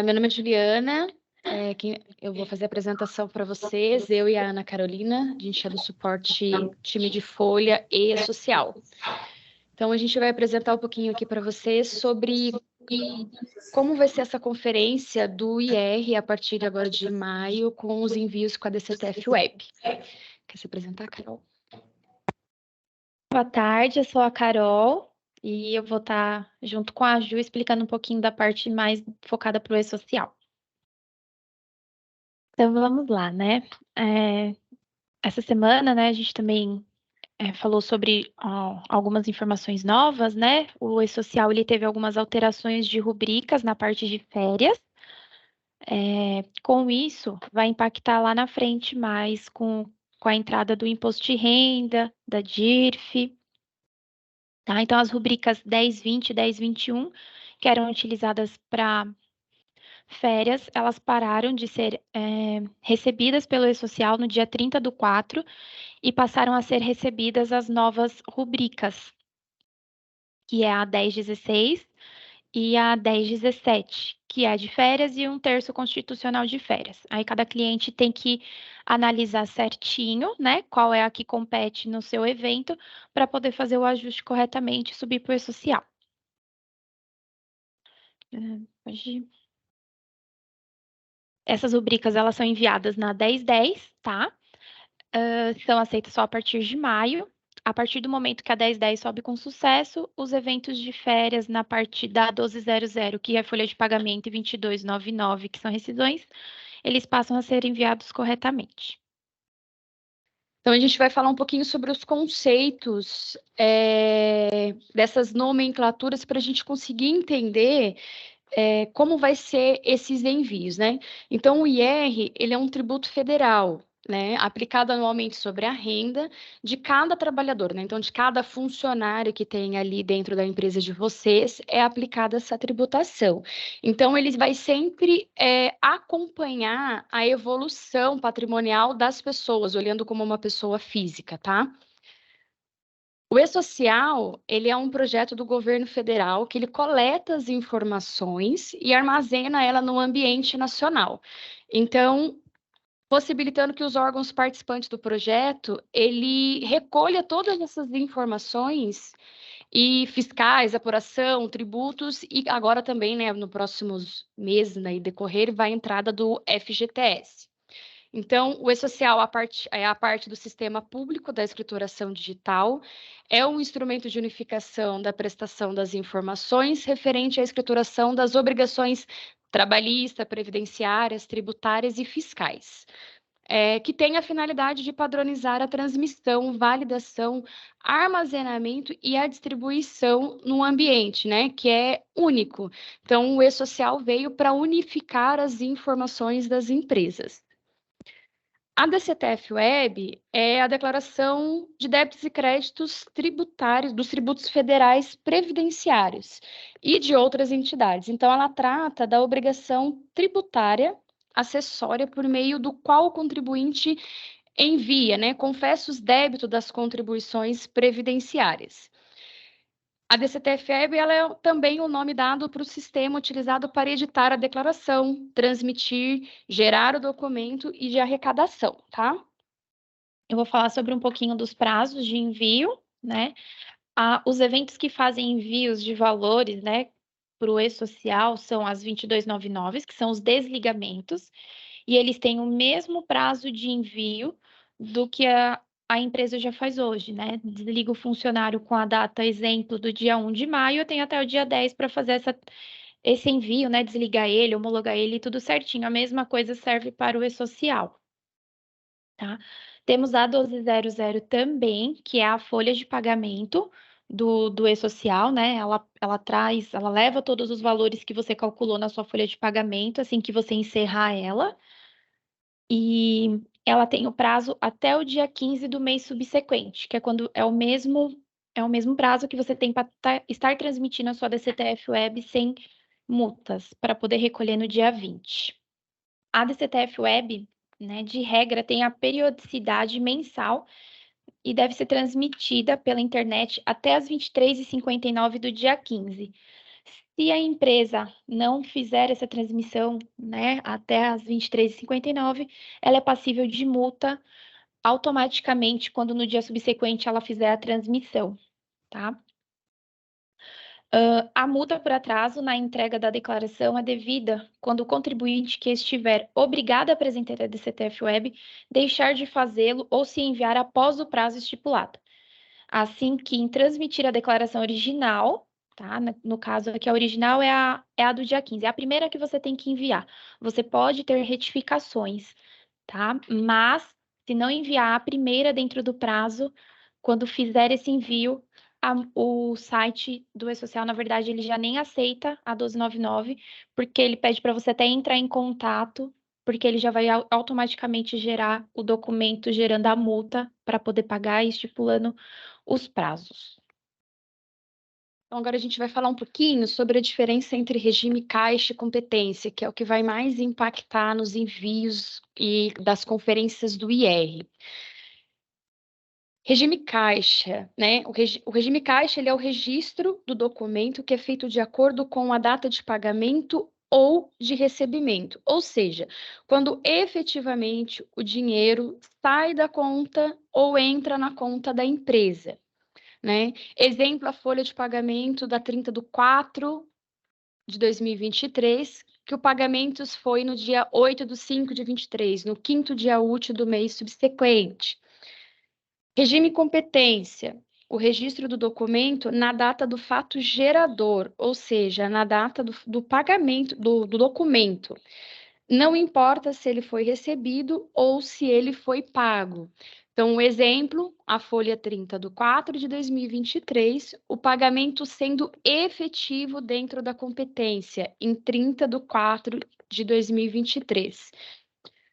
Meu nome é Juliana, eu vou fazer a apresentação para vocês, eu e a Ana Carolina, a gente é do suporte time de folha e social. Então, a gente vai apresentar um pouquinho aqui para vocês sobre como vai ser essa conferência do IR a partir de agora de maio, com os envios com a DCTF Web. Quer se apresentar, Carol? Boa tarde, eu sou a Carol e eu vou estar junto com a Ju explicando um pouquinho da parte mais focada para o e-social. Então vamos lá, né? Essa semana, né, a gente também falou sobre algumas informações novas, né? O e-social ele teve algumas alterações de rubricas na parte de férias. Com isso, vai impactar lá na frente mais com a entrada do imposto de renda, da DIRF. Tá? Então, as rubricas 1020 e 1021, que eram utilizadas para férias, elas pararam de ser recebidas pelo E-Social no dia 30/4 e passaram a ser recebidas as novas rubricas, que é a 1016 e a 1017, que é de férias e 1/3 constitucional de férias. Aí cada cliente tem que analisar certinho, né, qual é a que compete no seu evento, para poder fazer o ajuste corretamente e subir para o E-Social. Essas rubricas, elas são enviadas na 1010, tá? São aceitas só a partir de maio. A partir do momento que a 1010 sobe com sucesso, os eventos de férias na parte da 1200, que é folha de pagamento, e 2299, que são rescisões, eles passam a ser enviados corretamente. Então, a gente vai falar um pouquinho sobre os conceitos dessas nomenclaturas para a gente conseguir entender como vai ser esses envios, né? Então, o IR, ele é um tributo federal, né? Aplicado anualmente sobre a renda de cada trabalhador, né? Então, de cada funcionário que tem ali dentro da empresa de vocês, é aplicada essa tributação. Então, ele vai sempre acompanhar a evolução patrimonial das pessoas, olhando como uma pessoa física, tá? O E-Social, ele é um projeto do governo federal que ele coleta as informações e armazena ela no ambiente nacional. Então, possibilitando que os órgãos participantes do projeto, ele recolha todas essas informações e fiscais, apuração, tributos e agora também, né, no próximos meses, né, e decorrer, vai a entrada do FGTS. Então, o E-Social é a parte do sistema público da escrituração digital, é um instrumento de unificação da prestação das informações referente à escrituração das obrigações trabalhistas, previdenciárias, tributárias e fiscais, que tem a finalidade de padronizar a transmissão, validação, armazenamento e a distribuição no ambiente, né, que é único. Então, o E-Social veio para unificar as informações das empresas. A DCTF Web é a declaração de débitos e créditos tributários dos tributos federais previdenciários e de outras entidades. Então, ela trata da obrigação tributária acessória por meio do qual o contribuinte envia, né, confessa os débitos das contribuições previdenciárias. A DCTF-EB ela é também o nome dado para o sistema utilizado para editar a declaração, transmitir, gerar o documento e de arrecadação, tá? Eu vou falar sobre um pouquinho dos prazos de envio, né? Os eventos que fazem envios de valores, né, para o E-Social são as 2299, que são os desligamentos, e eles têm o mesmo prazo de envio do que a empresa já faz hoje, né? Desliga o funcionário com a data exemplo do dia 1 de maio, eu tenho até o dia 10 para fazer esse envio, né? Desligar ele, homologar ele, tudo certinho. A mesma coisa serve para o E-Social, tá? Temos a 1200 também, que é a folha de pagamento do E-Social, né? Ela leva todos os valores que você calculou na sua folha de pagamento, assim que você encerrar ela. E ela tem o prazo até o dia 15 do mês subsequente, que é quando é o mesmo prazo que você tem para estar transmitindo a sua DCTF Web sem multas, para poder recolher no dia 20. A DCTF Web, né, de regra, tem a periodicidade mensal e deve ser transmitida pela internet até as 23h59 do dia 15. Se a empresa não fizer essa transmissão, né, até as 23h59, ela é passível de multa automaticamente quando no dia subsequente ela fizer a transmissão, tá? A multa por atraso na entrega da declaração é devida quando o contribuinte que estiver obrigado a apresentar a DCTF Web deixar de fazê-lo ou se enviar após o prazo estipulado. Assim que em transmitir a declaração original, tá? No caso aqui, a original é a do dia 15, é a primeira que você tem que enviar. Você pode ter retificações, tá? Mas, se não enviar a primeira dentro do prazo, quando fizer esse envio, o site do E-Social, na verdade, ele já nem aceita a 1299, porque ele pede para você até entrar em contato, porque ele já vai automaticamente gerar o documento gerando a multa para poder pagar e estipulando os prazos. Então, agora a gente vai falar um pouquinho sobre a diferença entre regime caixa e competência, que é o que vai mais impactar nos envios e das conferências do IR. Regime caixa, né? O regime caixa ele é o registro do documento que é feito de acordo com a data de pagamento ou de recebimento, ou seja, quando efetivamente o dinheiro sai da conta ou entra na conta da empresa, né? Exemplo, a folha de pagamento da 30/4 de 2023, que o pagamento foi no dia 8/5 de 23, no quinto dia útil do mês subsequente. Regime competência, o registro do documento na data do fato gerador, ou seja, na data do pagamento do documento. Não importa se ele foi recebido ou se ele foi pago. Então, um exemplo, a folha 30/4 de 2023, o pagamento sendo efetivo dentro da competência, em 30/4 de 2023.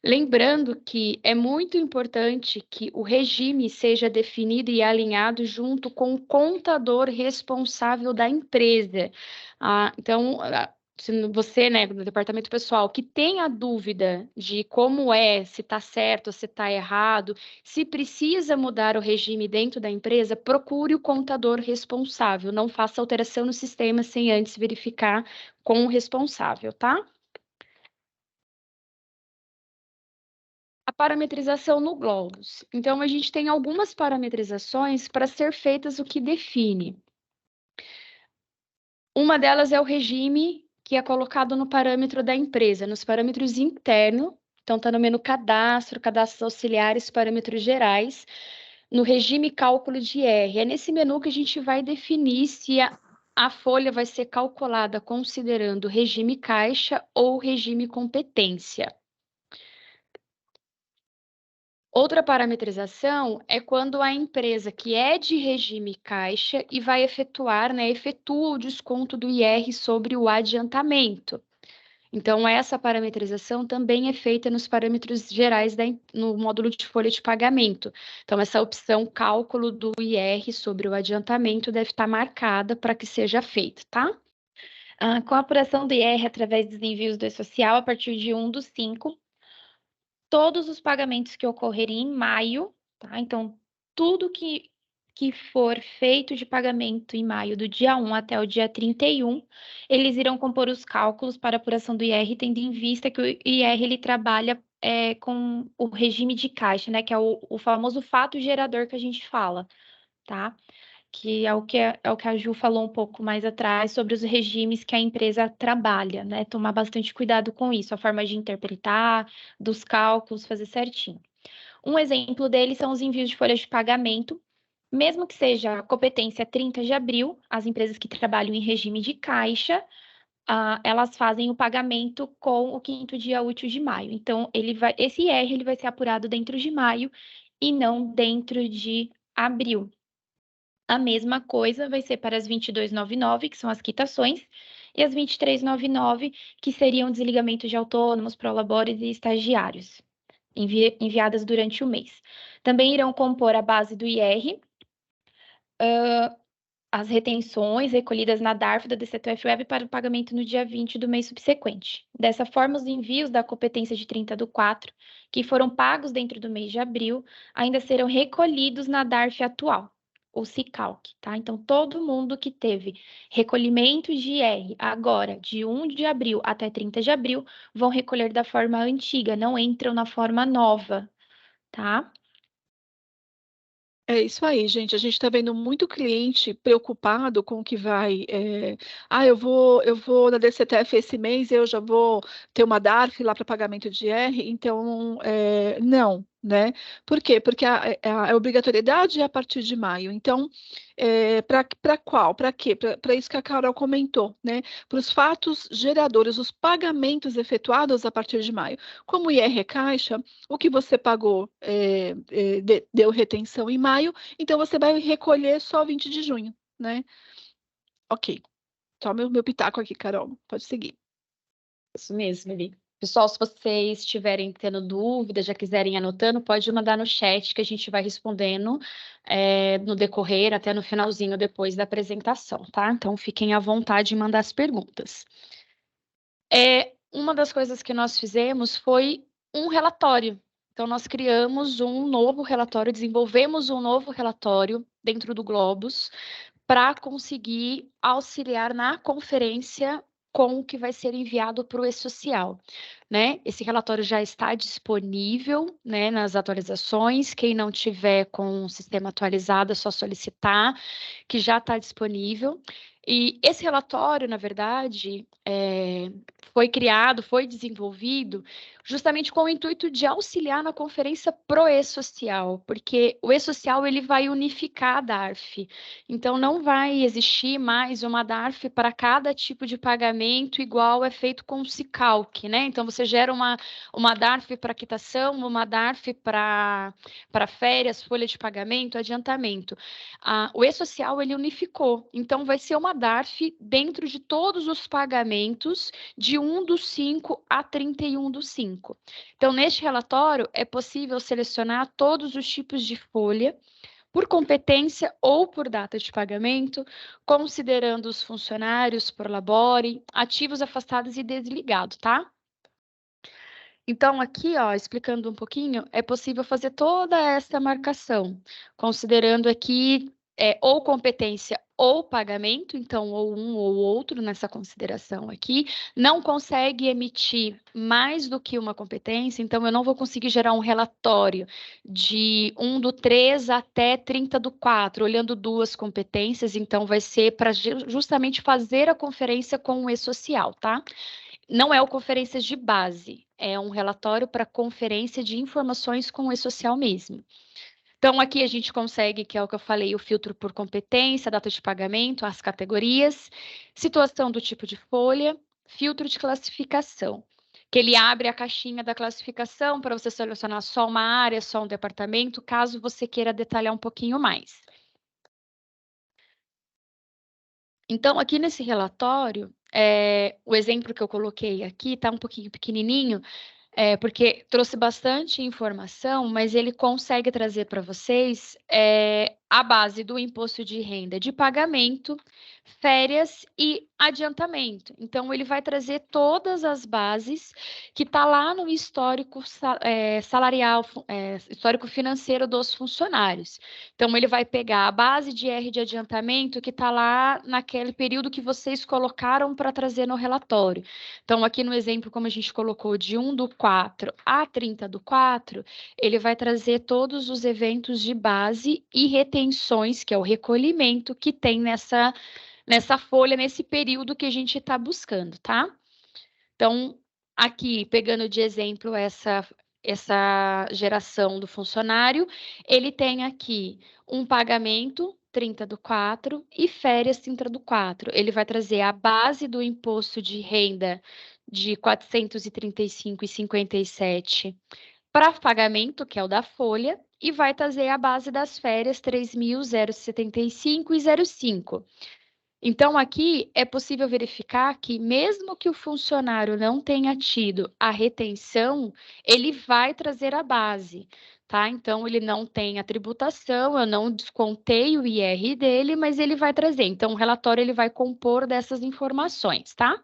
Lembrando que é muito importante que o regime seja definido e alinhado junto com o contador responsável da empresa. Então, se você, né, do departamento pessoal, que tem a dúvida de como é, se está certo ou se está errado, se precisa mudar o regime dentro da empresa, procure o contador responsável. Não faça alteração no sistema sem antes verificar com o responsável, tá? A parametrização no Globus. Então, a gente tem algumas parametrizações para ser feitas o que define. Uma delas é o regime que é colocado no parâmetro da empresa, nos parâmetros internos. Então, está no menu cadastro, cadastros auxiliares, parâmetros gerais, no regime cálculo de R. É nesse menu que a gente vai definir se a folha vai ser calculada considerando regime caixa ou regime competência. Outra parametrização é quando a empresa que é de regime caixa e vai efetuar, né, efetua o desconto do IR sobre o adiantamento. Então, essa parametrização também é feita nos parâmetros gerais no módulo de folha de pagamento. Então, essa opção cálculo do IR sobre o adiantamento deve estar marcada para que seja feita, tá? Com a apuração do IR através dos envios do E-Social, a partir de 1/5, todos os pagamentos que ocorrerem em maio, tá? Então, tudo que for feito de pagamento em maio, do dia 1 até o dia 31, eles irão compor os cálculos para apuração do IR, tendo em vista que o IR ele trabalha com o regime de caixa, né? Que é o famoso fato gerador que a gente fala, tá? Que é o que a Ju falou um pouco mais atrás sobre os regimes que a empresa trabalha, né? Tomar bastante cuidado com isso, a forma de interpretar, dos cálculos, fazer certinho. Um exemplo deles são os envios de folhas de pagamento, mesmo que seja competência 30 de abril, as empresas que trabalham em regime de caixa, elas fazem o pagamento com o quinto dia útil de maio. Então, esse IR ele vai ser apurado dentro de maio e não dentro de abril. A mesma coisa vai ser para as 2299, que são as quitações, e as 2399, que seriam desligamentos de autônomos, prolabores e estagiários, enviadas durante o mês. Também irão compor a base do IR, as retenções recolhidas na DARF da DCTF Web para o pagamento no dia 20 do mês subsequente. Dessa forma, os envios da competência de 30/4, que foram pagos dentro do mês de abril, ainda serão recolhidos na DARF atual. o SICALC, tá? Então, todo mundo que teve recolhimento de IR agora, de 1 de abril até 30 de abril, vão recolher da forma antiga, não entram na forma nova, tá? É isso aí, gente. A gente está vendo muito cliente preocupado com o que vai. Eu vou na DCTF esse mês, eu já vou ter uma DARF lá para pagamento de R, então não, né? Por quê? Porque a obrigatoriedade é a partir de maio. Então, para qual? Para quê? Para isso que a Carol comentou, né? Para os fatos geradores, os pagamentos efetuados a partir de maio. Como o IR é caixa, o que você pagou deu retenção em maio, então você vai recolher só 20 de junho, né? Ok. Só meu pitaco aqui, Carol. Pode seguir. Isso mesmo, Eli. Pessoal, se vocês estiverem tendo dúvidas, já quiserem ir anotando, pode mandar no chat que a gente vai respondendo no decorrer, até no finalzinho depois da apresentação, tá? Então, fiquem à vontade de mandar as perguntas. Uma das coisas que nós fizemos foi um relatório. Então, nós criamos um novo relatório, desenvolvemos um novo relatório dentro do Globus para conseguir auxiliar na conferência com o que vai ser enviado para o E-Social, né? Esse relatório já está disponível, né, nas atualizações. Quem não tiver com o sistema atualizado, é só solicitar, que já está disponível. E esse relatório, na verdade, foi criado, foi desenvolvido justamente com o intuito de auxiliar na conferência pro E-Social, porque o E-Social ele vai unificar a DARF. Então, não vai existir mais uma DARF para cada tipo de pagamento, igual é feito com o SICALC, né? Então, você gera uma DARF para quitação, uma DARF para férias, folha de pagamento, adiantamento. O E-Social, ele unificou. Então, vai ser uma DARF dentro de todos os pagamentos de 1/5 a 31/5. Então, neste relatório, é possível selecionar todos os tipos de folha, por competência ou por data de pagamento, considerando os funcionários por labore, ativos afastados e desligados, tá? Então, aqui, ó, explicando um pouquinho, é possível fazer toda essa marcação, considerando aqui ou competência ou pagamento, então, ou um ou outro nessa consideração aqui. Não consegue emitir mais do que uma competência, então, eu não vou conseguir gerar um relatório de 1/3 até 30/4, olhando duas competências, então, vai ser para justamente fazer a conferência com o E-Social, tá? Não é o conferências de base, é um relatório para conferência de informações com o E-Social mesmo. Então, aqui a gente consegue, que é o que eu falei, o filtro por competência, data de pagamento, as categorias, situação do tipo de folha, filtro de classificação, que ele abre a caixinha da classificação para você selecionar só uma área, só um departamento, caso você queira detalhar um pouquinho mais. Então, aqui nesse relatório, o exemplo que eu coloquei aqui está um pouquinho pequenininho, porque trouxe bastante informação, mas ele consegue trazer para vocês a base do imposto de renda de pagamento, férias e adiantamento. Então, ele vai trazer todas as bases que está lá no histórico salarial, histórico financeiro dos funcionários. Então, ele vai pegar a base de R de adiantamento que está lá naquele período que vocês colocaram para trazer no relatório. Então, aqui no exemplo, como a gente colocou de 1/4 a 30/4, ele vai trazer todos os eventos de base e retenções, que é o recolhimento que tem nessa folha, nesse período que a gente está buscando, tá? Então, aqui, pegando de exemplo essa geração do funcionário, ele tem aqui um pagamento 30/4 e férias 30/4. Ele vai trazer a base do imposto de renda de 435,57 para pagamento, que é o da folha, e vai trazer a base das férias 3.075 e 0,5. Então, aqui é possível verificar que, mesmo que o funcionário não tenha tido a retenção, ele vai trazer a base, tá? Então, ele não tem a tributação, eu não descontei o IR dele, mas ele vai trazer. Então, o relatório ele vai compor dessas informações, tá?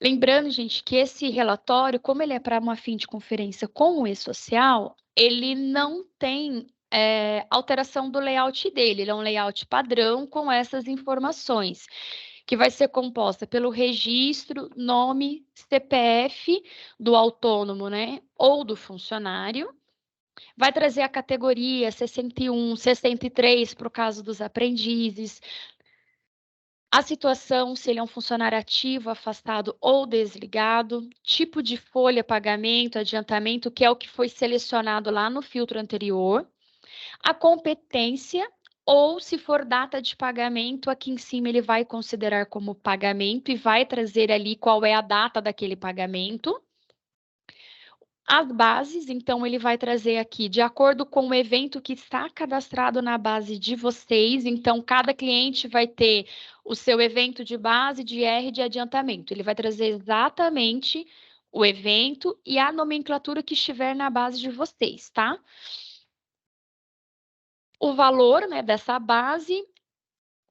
Lembrando, gente, que esse relatório, como ele é para uma fim de conferência com o e-social, ele não tem alteração do layout dele, ele é um layout padrão com essas informações, que vai ser composta pelo registro, nome, CPF do autônomo, né, ou do funcionário. Vai trazer a categoria 61, 63 para o caso dos aprendizes, a situação, se ele é um funcionário ativo, afastado ou desligado, tipo de folha, pagamento, adiantamento, que é o que foi selecionado lá no filtro anterior, a competência, ou se for data de pagamento, aqui em cima ele vai considerar como pagamento e vai trazer ali qual é a data daquele pagamento. As bases, então, ele vai trazer aqui, de acordo com o evento que está cadastrado na base de vocês, então, cada cliente vai ter o seu evento de base, de R, de adiantamento. Ele vai trazer exatamente o evento e a nomenclatura que estiver na base de vocês, tá? O valor, né, dessa base,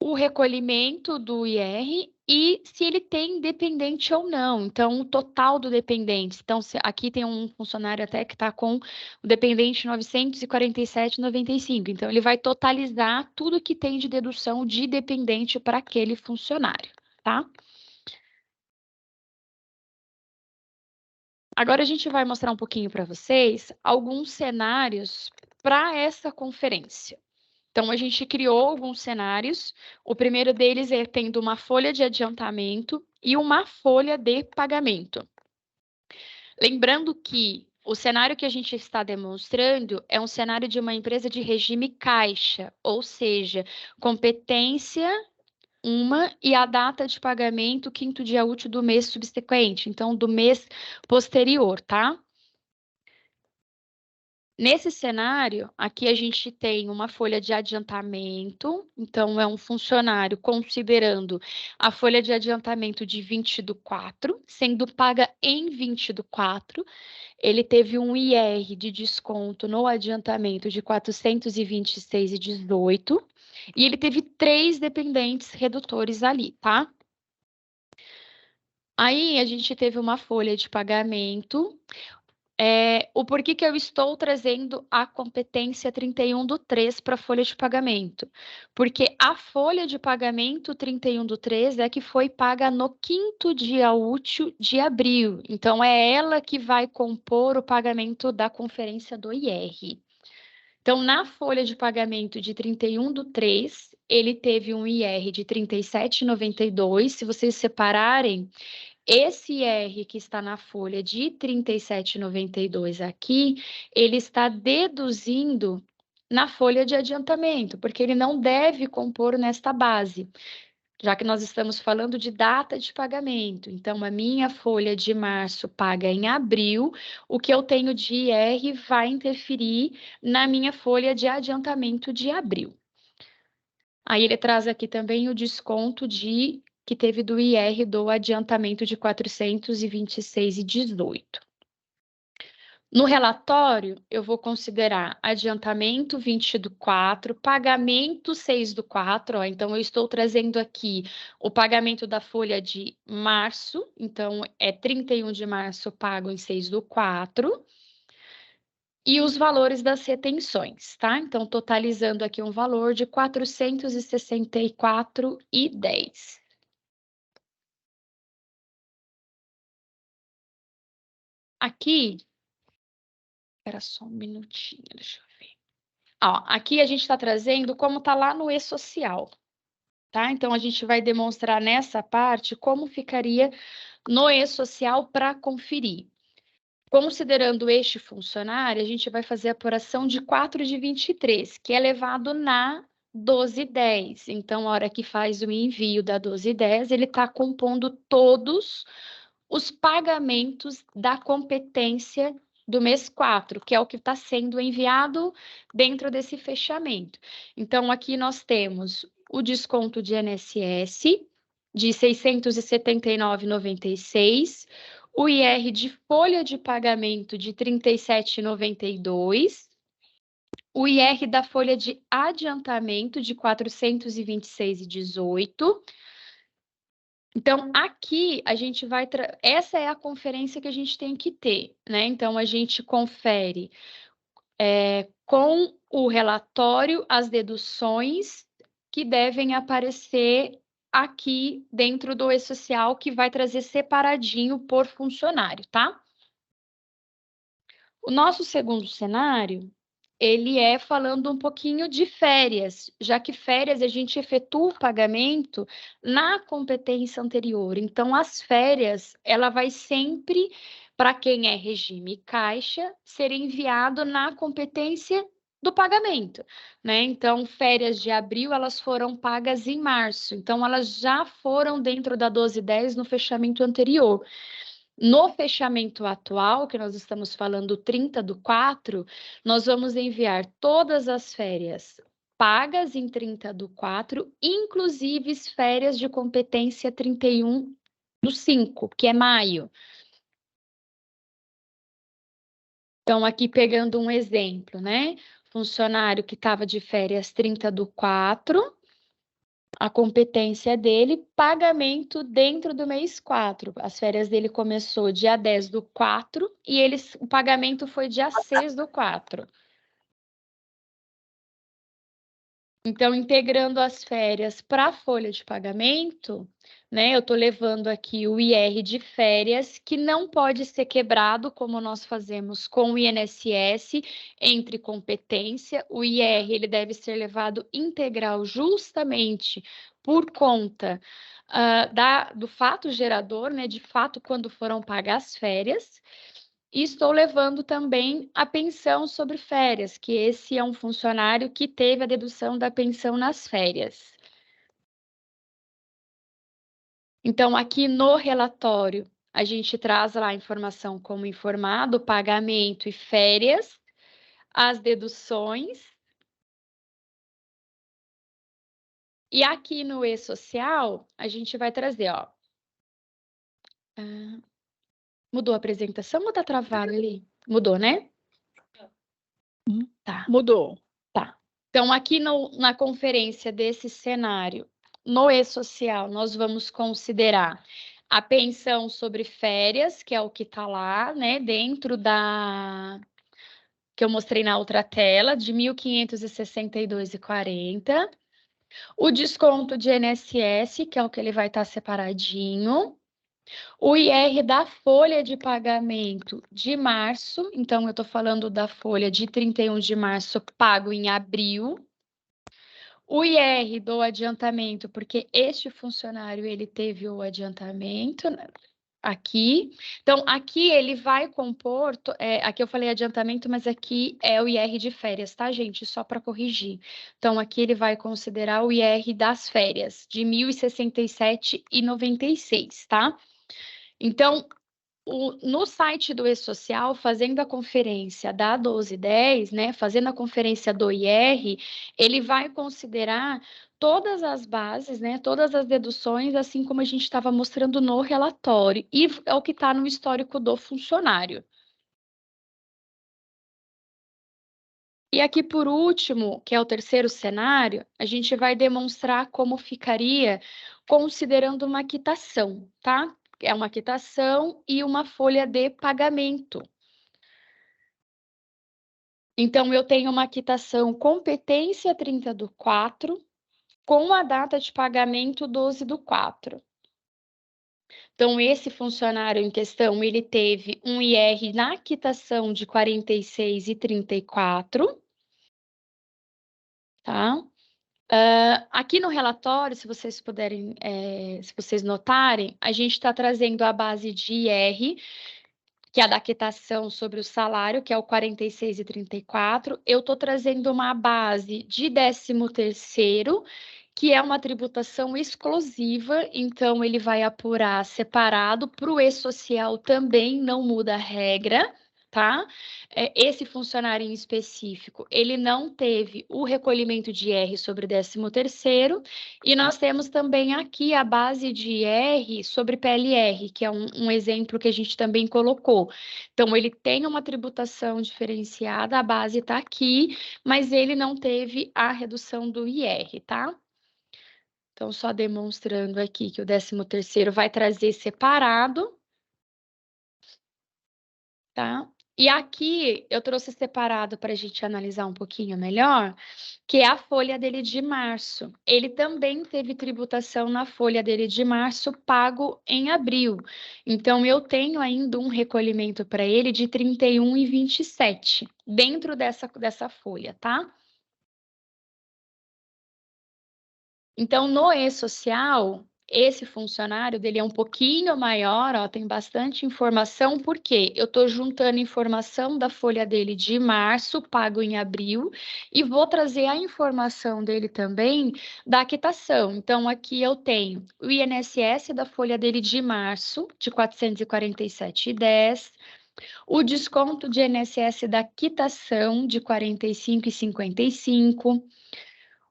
o recolhimento do IR e se ele tem dependente ou não. Então, o total do dependente. Então, aqui tem um funcionário até que está com o dependente 947,95. Então, ele vai totalizar tudo que tem de dedução de dependente para aquele funcionário, tá? Agora, a gente vai mostrar um pouquinho para vocês alguns cenários para essa conferência. Então, a gente criou alguns cenários. O primeiro deles é tendo uma folha de adiantamento e uma folha de pagamento. Lembrando que o cenário que a gente está demonstrando é um cenário de uma empresa de regime caixa, ou seja, competência uma e a data de pagamento, quinto dia útil do mês subsequente, então do mês posterior, tá? Nesse cenário, aqui a gente tem uma folha de adiantamento, então é um funcionário considerando a folha de adiantamento de 20/4, sendo paga em 20/4, ele teve um IR de desconto no adiantamento de 426,18, e ele teve 3 dependentes redutores ali, tá? Aí a gente teve uma folha de pagamento. O porquê que eu estou trazendo a competência 31/3 para a folha de pagamento? Porque a folha de pagamento 31/3 é que foi paga no quinto dia útil de abril. Então, é ela que vai compor o pagamento da conferência do IR. Então, na folha de pagamento de 31/3, ele teve um IR de 37,92. Se vocês separarem, esse R que está na folha de 37,92 aqui, ele está deduzindo na folha de adiantamento, porque ele não deve compor nesta base, já que nós estamos falando de data de pagamento. Então, a minha folha de março paga em abril, o que eu tenho de IR vai interferir na minha folha de adiantamento de abril. Aí ele traz aqui também o desconto que teve do IR do adiantamento de 426,18. No relatório, eu vou considerar adiantamento 20/4, pagamento 6/4, então eu estou trazendo aqui o pagamento da folha de março, então é 31 de março pago em 6/4. E os valores das retenções, tá? Então, totalizando aqui um valor de 464,10. Aqui, espera só um minutinho, deixa eu ver. Ó, aqui a gente está trazendo como está lá no e-social, tá? Então, a gente vai demonstrar nessa parte como ficaria no e-social para conferir. Considerando este funcionário, a gente vai fazer a apuração de 4/23, que é levado na 12/10. Então, a hora que faz o envio da 12/10, ele está compondo todos os pagamentos da competência do mês 4, que é o que está sendo enviado dentro desse fechamento. Então, aqui nós temos o desconto de INSS de R$ 679,96, o IR de folha de pagamento de R$ 37,92, o IR da folha de adiantamento de R$ 426,18, Então, aqui a gente vai... Essa é a conferência que a gente tem que ter, né? Então, a gente confere com o relatório as deduções que devem aparecer aqui dentro do E-Social, que vai trazer separadinho por funcionário, tá? O nosso segundo cenário, ele é falando um pouquinho de férias, já que férias a gente efetua o pagamento na competência anterior. Então, as férias, ela vai sempre, para quem é regime caixa, ser enviado na competência do pagamento, né? Então, férias de abril, elas foram pagas em março. Então, elas já foram dentro da 1210 no fechamento anterior. No fechamento atual, que nós estamos falando 30/4, nós vamos enviar todas as férias pagas em 30/4, inclusive férias de competência 31/5, que é maio. Então, aqui pegando um exemplo, né? Funcionário que estava de férias 30/4, a competência dele, pagamento dentro do mês 4. As férias dele começou dia 10/4 e o pagamento foi dia 6/4. Então, integrando as férias para a folha de pagamento, né? Eu estou levando aqui o IR de férias, que não pode ser quebrado, como nós fazemos com o INSS, entre competência. O IR ele deve ser levado integral justamente por conta do fato gerador, né? De fato, quando foram pagas as férias. E estou levando também a pensão sobre férias, que esse é um funcionário que teve a dedução da pensão nas férias. Então, aqui no relatório, a gente traz lá a informação como informado, pagamento e férias, as deduções. E aqui no E-Social, a gente vai trazer, ó. Mudou a apresentação ou tá travado ali? Mudou, né? Tá. Mudou. Tá. Então, aqui na conferência desse cenário, no E-Social, nós vamos considerar a pensão sobre férias, que é o que está lá, né, dentro que eu mostrei na outra tela, de R$ 1.562,40. O desconto de INSS, que é o que ele vai estar separadinho. O IR da folha de pagamento de março, então eu estou falando da folha de 31 de março pago em abril. O IR do adiantamento, porque este funcionário ele teve o adiantamento, né, aqui. Então, aqui ele vai compor, aqui eu falei adiantamento, mas aqui é o IR de férias, tá, gente? Só para corrigir. Então, aqui ele vai considerar o IR das férias, de R$ 1.067,96, tá? Então, no site do E-Social, fazendo a conferência da 1210, né, fazendo a conferência do IR, ele vai considerar todas as bases, né, todas as deduções, assim como a gente estava mostrando no relatório, e é o que está no histórico do funcionário. E aqui, por último, que é o terceiro cenário, a gente vai demonstrar como ficaria considerando uma quitação, tá? É uma quitação e uma folha de pagamento. Então, eu tenho uma quitação competência 30/4, com a data de pagamento 12/4. Então, esse funcionário em questão, ele teve um IR na quitação de 46,34, tá? Aqui no relatório, se vocês puderem, se vocês notarem, a gente está trazendo a base de IR, que é a da quitação sobre o salário, que é o 46,34. Eu estou trazendo uma base de 13º, que é uma tributação exclusiva, então ele vai apurar separado. Para o E-Social também não muda a regra, tá? Esse funcionário em específico, ele não teve o recolhimento de IR sobre 13º, e nós temos também aqui a base de IR sobre PLR, que é um exemplo que a gente também colocou. Então, ele tem uma tributação diferenciada, a base está aqui, mas ele não teve a redução do IR, tá? Então, só demonstrando aqui que o 13º vai trazer separado, tá? E aqui eu trouxe separado para a gente analisar um pouquinho melhor, que é a folha dele de março. Ele também teve tributação na folha dele de março pago em abril. Então, eu tenho ainda um recolhimento para ele de 31,27 dentro dessa folha, tá? Então, no e-social, esse funcionário dele é um pouquinho maior, ó, tem bastante informação, porque eu estou juntando informação da folha dele de março, pago em abril, e vou trazer a informação dele também da quitação. Então, aqui eu tenho o INSS da folha dele de março, de R$ 447,10, o desconto de INSS da quitação de R$ 45,55,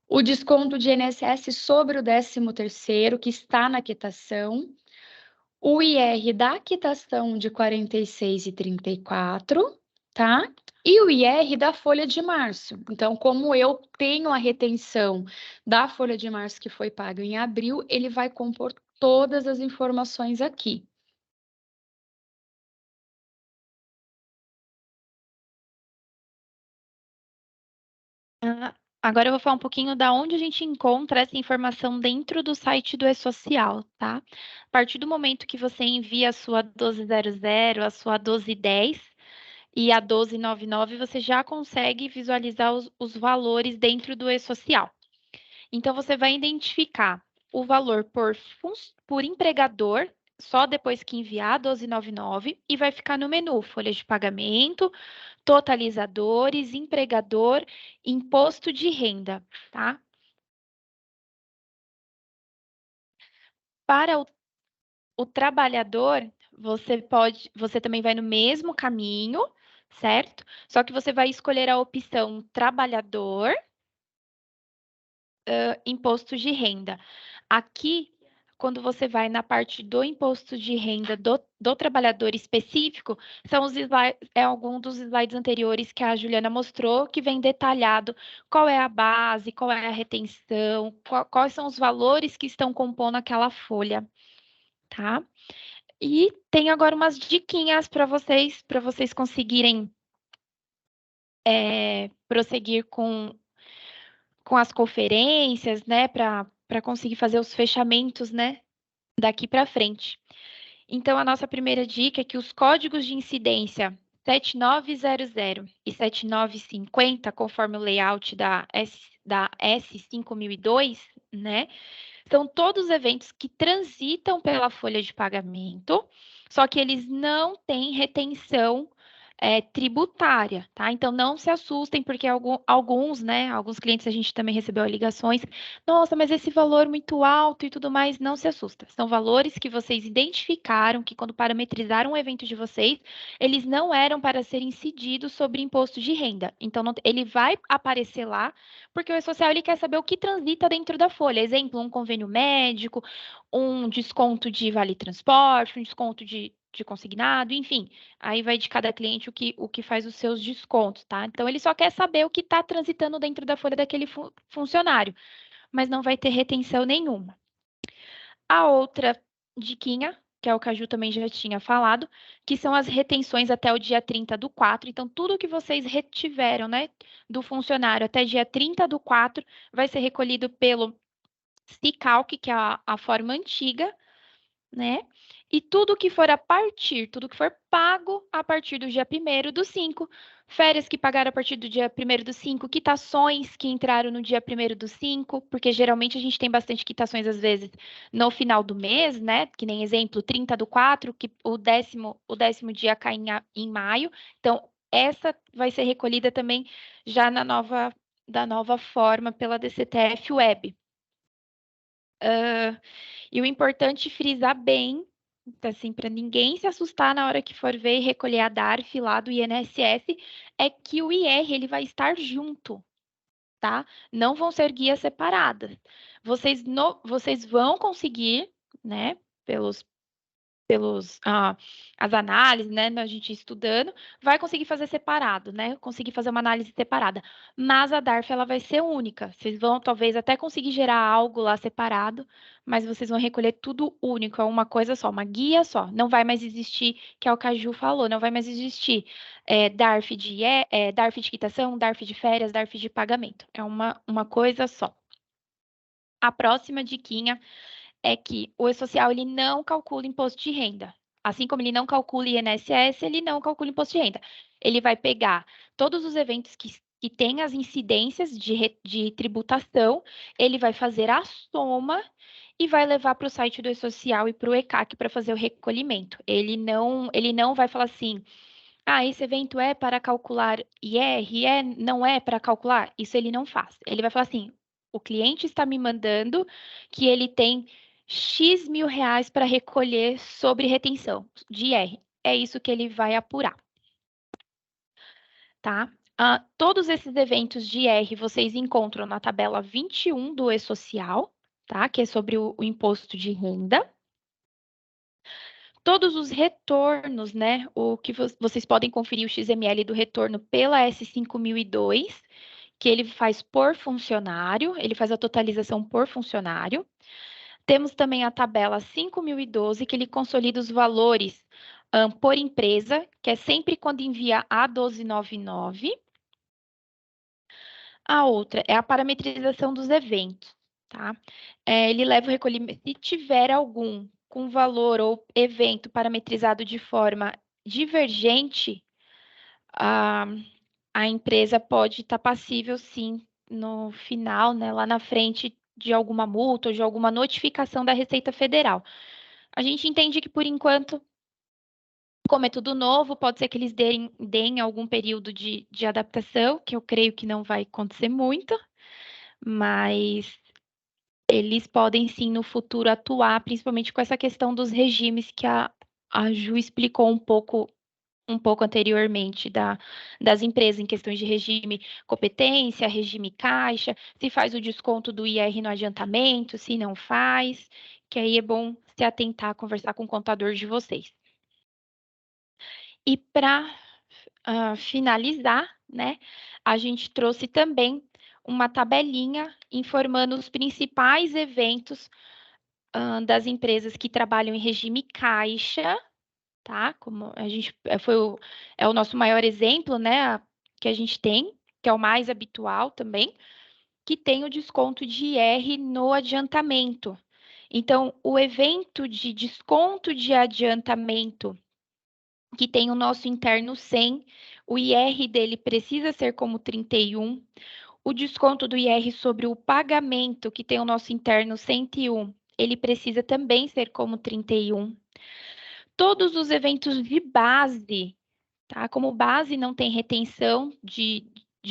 o desconto de INSS sobre o 13º, que está na quitação, o IR da quitação de R$ 46,34, tá? E o IR da folha de março. Então, como eu tenho a retenção da folha de março que foi paga em abril, ele vai compor todas as informações aqui. Agora eu vou falar um pouquinho da onde a gente encontra essa informação dentro do site do E-Social, tá? A partir do momento que você envia a sua 1200, a sua 1210 e a 1299, você já consegue visualizar os valores dentro do E-Social. Então, você vai identificar o valor por empregador, só depois que enviar a 1299, e vai ficar no menu folha de pagamento, totalizadores, empregador, imposto de renda, tá? Para o trabalhador, você também vai no mesmo caminho, certo? Só que você vai escolher a opção trabalhador, imposto de renda. Aqui, quando você vai na parte do imposto de renda do trabalhador específico, são algum dos slides anteriores que a Juliana mostrou, que vem detalhado qual é a base, qual é a retenção, quais são os valores que estão compondo aquela folha, tá? E tem agora umas diquinhas para vocês conseguirem prosseguir com as conferências, né, para conseguir fazer os fechamentos, né, daqui para frente. Então, a nossa primeira dica é que os códigos de incidência 7900 e 7950, conforme o layout da S5002, né, são todos eventos que transitam pela folha de pagamento, só que eles não têm retenção tributária, tá? Então não se assustem, porque alguns, né? Alguns clientes a gente também recebeu ligações. Nossa, mas esse valor muito alto e tudo mais, não se assusta. São valores que vocês identificaram que quando parametrizaram o evento de vocês, eles não eram para serem incididos sobre imposto de renda. Então ele vai aparecer lá, porque o E-Social ele quer saber o que transita dentro da folha. Exemplo, um convênio médico, um desconto de vale transporte, um desconto de consignado, enfim. Aí vai de cada cliente o que faz os seus descontos, tá? Então, ele só quer saber o que está transitando dentro da folha daquele funcionário, mas não vai ter retenção nenhuma. A outra diquinha, que é o que a Ju também já tinha falado, que são as retenções até o dia 30/4. Então, tudo que vocês retiveram, né, do funcionário até dia 30/4 vai ser recolhido pelo Cicalc, que é a forma antiga, né? E tudo que for tudo que for pago a partir do dia 1º/5, férias que pagaram a partir do dia 1º/5, quitações que entraram no dia 1º/5, porque geralmente a gente tem bastante quitações, às vezes, no final do mês, né? Que nem exemplo, 30/4, que o décimo dia cai em maio. Então, essa vai ser recolhida também já da nova forma pela DCTF Web. E o importante frisar bem, assim, para ninguém se assustar na hora que for ver e recolher a DARF lá do INSS, é que o IR ele vai estar junto, tá? Não vão ser guias separadas. Vocês vão conseguir, né, as análises, né, a gente estudando, vai conseguir fazer separado, né, conseguir fazer uma análise separada. Mas a DARF, ela vai ser única. Vocês vão, talvez, até conseguir gerar algo lá separado, mas vocês vão recolher tudo único, é uma coisa só, uma guia só. Não vai mais existir, que é o que a Ju falou, não vai mais existir DARF DARF de quitação, DARF de férias, DARF de pagamento. É uma coisa só. A próxima diquinha é que o E-Social ele não calcula imposto de renda. Assim como ele não calcula INSS, ele não calcula imposto de renda. Ele vai pegar todos os eventos que têm as incidências de tributação, ele vai fazer a soma e vai levar para o site do E-Social e para o ECAC para fazer o recolhimento. Ele não vai falar assim, esse evento é para calcular IR, não é para calcular? Isso ele não faz. Ele vai falar assim, o cliente está me mandando que ele tem X mil reais para recolher sobre retenção de IR. É isso que ele vai apurar, tá? Todos esses eventos de IR vocês encontram na tabela 21 do E-Social, tá? Que é sobre o imposto de renda. Todos os retornos, né? O que vocês podem conferir o XML do retorno pela S5002, que ele faz por funcionário, ele faz a totalização por funcionário. Temos também a tabela 5012, que ele consolida os valores por empresa, que é sempre quando envia a 1299. A outra é a parametrização dos eventos, tá? Ele leva o recolhimento, se tiver algum com valor ou evento parametrizado de forma divergente, a, a empresa pode estar passível, sim, no final, né, lá na frente, de alguma multa ou de alguma notificação da Receita Federal. A gente entende que, por enquanto, como é tudo novo, pode ser que eles deem algum período de adaptação, que eu creio que não vai acontecer muito, mas eles podem sim no futuro atuar, principalmente com essa questão dos regimes que a Ju explicou um pouco anteriormente das empresas em questões de regime competência, regime caixa, se faz o desconto do IR no adiantamento, se não faz, que aí é bom se atentar, conversar com o contador de vocês. E para finalizar, né, a gente trouxe também uma tabelinha informando os principais eventos das empresas que trabalham em regime caixa, tá? Como a gente é o nosso maior exemplo, né? Que a gente tem, que é o mais habitual também, que tem o desconto de IR no adiantamento. Então, o evento de desconto de adiantamento que tem o nosso interno 100, o IR dele precisa ser como 31. O desconto do IR sobre o pagamento, que tem o nosso interno 101, ele precisa também ser como 31. Todos os eventos de base, tá? Como base não tem retenção de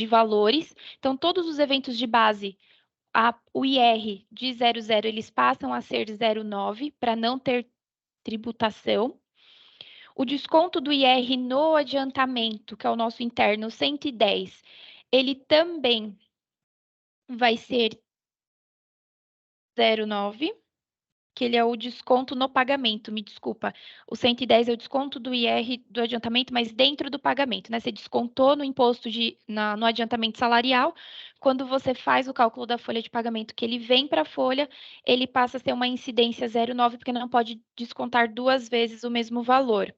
valores, então todos os eventos de base, o IR de 00, eles passam a ser 0,9 para não ter tributação. O desconto do IR no adiantamento, que é o nosso interno 110, ele também vai ser 0,9, que ele é o desconto no pagamento, me desculpa. O 110 é o desconto do IR do adiantamento, mas dentro do pagamento, né? Você descontou no imposto no adiantamento salarial. Quando você faz o cálculo da folha de pagamento, que ele vem para a folha, ele passa a ser uma incidência 0,9, porque não pode descontar duas vezes o mesmo valor.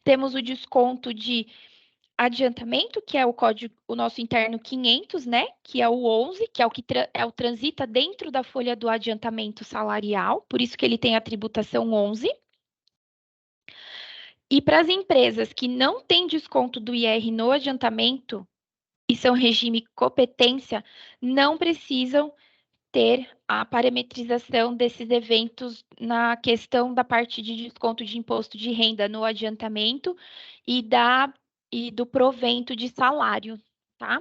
Temos o desconto de adiantamento, que é o código, o nosso interno 500, né? Que é o 11, que é o que é o transita dentro da folha do adiantamento salarial, por isso que ele tem a tributação 11. E para as empresas que não têm desconto do IR no adiantamento e são regime competência, não precisam ter a parametrização desses eventos na questão da parte de desconto de imposto de renda no adiantamento e do provento de salário, tá?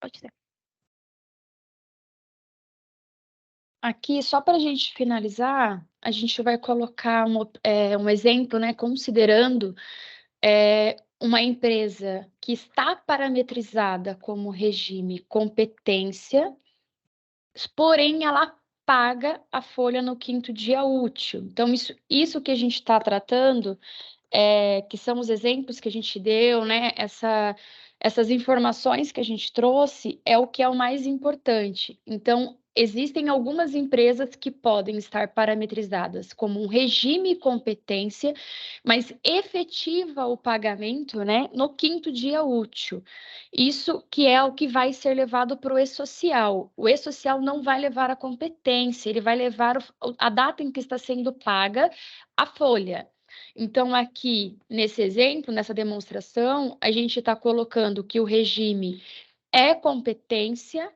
Pode ser. Aqui, só para a gente finalizar, a gente vai colocar um exemplo, né, considerando uma empresa que está parametrizada como regime competência porém ela paga a folha no 5º dia útil. Então, isso que a gente está tratando, que são os exemplos que a gente deu, né? Essas informações que a gente trouxe é o que é o mais importante. Então, existem algumas empresas que podem estar parametrizadas como um regime e competência, mas efetiva o pagamento, né, no 5º dia útil. Isso que é o que vai ser levado para o e-social. O e-social não vai levar a competência, ele vai levar a data em que está sendo paga a folha. Então, aqui, nesse exemplo, nessa demonstração, a gente está colocando que o regime é competência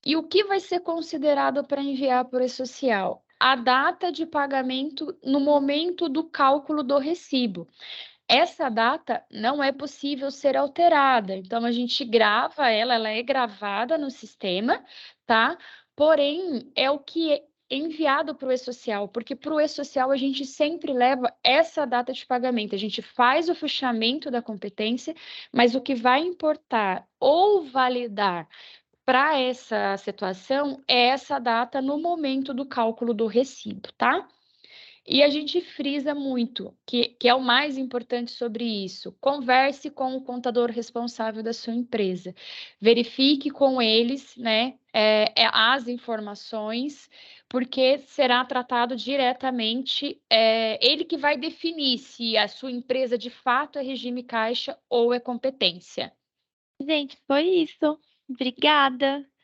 e o que vai ser considerado para enviar por e-social? A data de pagamento no momento do cálculo do recibo. Essa data não é possível ser alterada, então a gente grava ela é gravada no sistema, tá? Porém, é o que é enviado para o e-social, porque para o e-social a gente sempre leva essa data de pagamento, a gente faz o fechamento da competência, mas o que vai importar ou validar para essa situação é essa data no momento do cálculo do recibo, tá? E a gente frisa muito, que é o mais importante sobre isso. Converse com o contador responsável da sua empresa. Verifique com eles, né, as informações, porque será tratado diretamente, ele que vai definir se a sua empresa de fato é regime caixa ou é competência. Gente, foi isso. Obrigada.